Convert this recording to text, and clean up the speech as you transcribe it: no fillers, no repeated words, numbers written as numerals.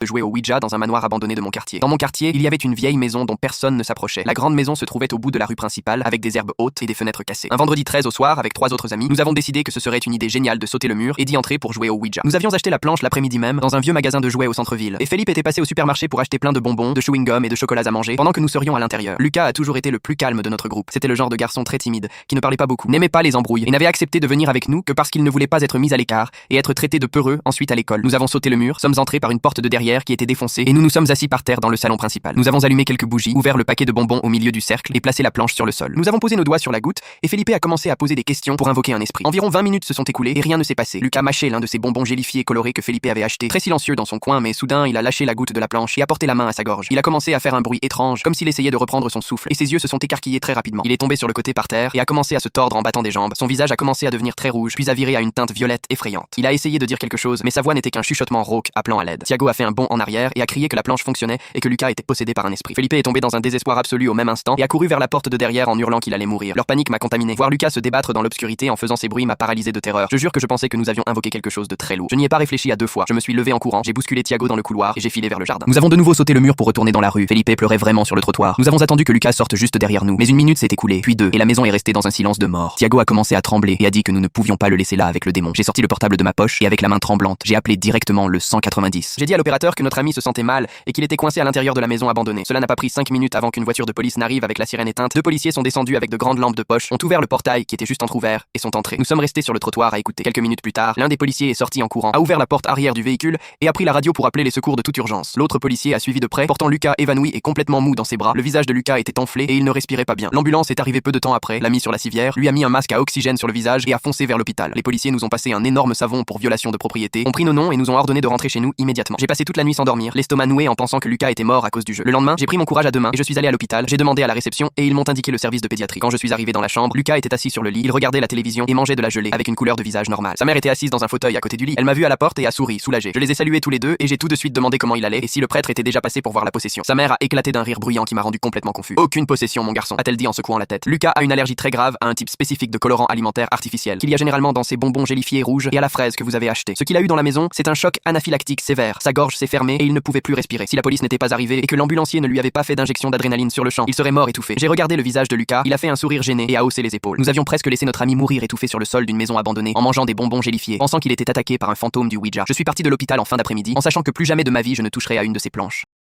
de jouer au Ouija dans un manoir abandonné de mon quartier. Dans mon quartier, il y avait une vieille maison dont personne ne s'approchait. La grande maison se trouvait au bout de la rue principale, avec des herbes hautes et des fenêtres cassées. Un vendredi 13 au soir, avec 3 autres amis, nous avons décidé que ce serait une idée géniale de sauter le mur et d'y entrer pour jouer au Ouija. Nous avions acheté la planche l'après-midi même dans un vieux magasin de jouets au centre-ville. Et Felipe était passé au supermarché pour acheter plein de bonbons, de chewing-gum et de chocolats à manger, pendant que nous serions à l'intérieur. Lucas a toujours été le plus calme de notre groupe. C'était le genre de garçon très timide, qui ne parlait pas beaucoup, n'aimait pas les embrouilles et n'avait accepté de venir avec nous que parce qu'il ne voulait pas être mis à l'écart et être traité de peureux ensuite à l'école. Nous avons sauté le mur, sommes entrés par une porte de derrière qui était défoncée et nous nous sommes assis par terre dans le salon principal. Nous avons allumé quelques bougies, ouvert le paquet de bonbons au milieu du cercle et placé la planche sur le sol. Nous avons posé nos doigts sur la goutte et Felipe a commencé à poser des questions pour invoquer un esprit. Environ 20 minutes se sont écoulées et rien ne s'est passé. Lucas mâchait l'un de ces bonbons gélifiés colorés que Felipe avait acheté, très silencieux dans son coin, mais soudain il a lâché la goutte de la planche et a porté la main à sa gorge. Il a commencé à faire un bruit étrange, comme s'il essayait de reprendre son souffle, et ses yeux se sont écarquillés très rapidement. Il est tombé sur le côté par terre et a commencé à se tordre en battant des jambes. Son visage a commencé à devenir très rouge, puis a viré à une teinte violette effrayante. Il a essayé de dire quelque chose, mais sa voix n'était qu'un chuchotement rauque appelant à l'aide. Thiago a fait un bond en arrière et a crié que la planche fonctionnait et que Lucas était possédé par un esprit. Felipe est tombé dans un désespoir absolu au même instant et a couru vers la porte de derrière en hurlant qu'il allait mourir. Leur panique m'a contaminé. Voir Lucas se débattre dans l'obscurité en faisant ces bruits m'a paralysé de terreur. Je jure que je pensais que nous avions invoqué quelque chose de très lourd. Je n'y ai pas réfléchi à 2 fois. Je me suis levé en courant, j'ai bousculé Thiago dans le couloir et j'ai filé vers le jardin. Nous avons de nouveau sauté le mur pour retourner dans la rue. Felipe pleurait vraiment sur le trottoir. Nous avons attendu que Lucas sorte juste derrière nous, mais 1 minute s'est écoulée, puis 2, et la maison est restée dans un silence de mort. Thiago a commencé à trembler et a dit que nous ne pouvions pas le laisser là avec le démon. J'ai sorti le portable de ma poche et avec la main tremblante, j'ai appelé directement le 190. J'ai dit à l'opérateur que notre ami se sentait mal et qu'il était coincé à l'intérieur de la maison abandonnée. Cela n'a pas pris 5 minutes avant qu'une voiture de police n'arrive avec la sirène éteinte. 2 policiers sont descendus avec de grandes lampes de poche, ont ouvert le portail qui était juste entrouvert et sont entrés. Nous sommes restés sur le trottoir à écouter. Quelques minutes plus tard, l'un des policiers est sorti en courant, a ouvert la porte arrière du véhicule et a pris la radio pour appeler les secours de toute urgence. L'autre policier a suivi de près, portant Lucas évanoui et complètement mou dans ses bras. Le visage de Lucas était enflé et il ne respirait pas bien. L'ambulance est arrivée peu de temps après, l'a mis sur la civière, lui a mis un masque à oxygène sur le visage et a foncé vers l'hôpital. Les policiers nous ont passé un énorme savon pour violation de propriété, ont pris nos noms et nous ont ordonné de rentrer chez nous immédiatement. J'ai passé toute la nuit sans dormir, l'estomac noué en pensant que Lucas était mort à cause du jeu. Le lendemain, j'ai pris mon courage à 2 mains et je suis allé à l'hôpital. J'ai demandé à la réception et ils m'ont indiqué le service de pédiatrie. Quand je suis arrivé dans la chambre, Lucas était assis sur le lit, il regardait la télévision et mangeait de la gelée avec une couleur de visage normale. Sa mère était assise dans un fauteuil à côté du lit. Elle m'a vu à la porte et a souri, soulagée. Je les ai salués tous les deux et j'ai tout de suite demandé comment il allait et si le prêtre était déjà passé pour voir la possession. Sa mère a éclaté d'un rire bruyant qui m'a rendu complètement confus. Aucune possession, mon garçon, a-t-elle dit en secouant la tête. Lucas a une allergie très grave à un type spécifique de colorant alimentaire artificiel qu'il y a généralement dans ces bonbons gélifiés rouges et à la fraise que vous avez acheté. Ce qu'il a eu dans la maison, c'est un choc anaphylactique sévère. Sa gorge s'est fermée et il ne pouvait plus respirer. Si la police n'était pas arrivée et que l'ambulancier ne lui avait pas fait d'injection d'adrénaline sur le champ, il serait mort étouffé. J'ai regardé le visage de Lucas, il a fait un sourire gêné et a haussé les épaules. Nous avions presque laissé notre ami mourir étouffé sur le sol d'une maison abandonnée en mangeant des bonbons gélifiés, pensant qu'il était attaqué par un fantôme du Ouija. Je suis parti de l'hôpital en fin d'après-midi en sachant que plus jamais de ma vie je ne toucherai à une de ces planches.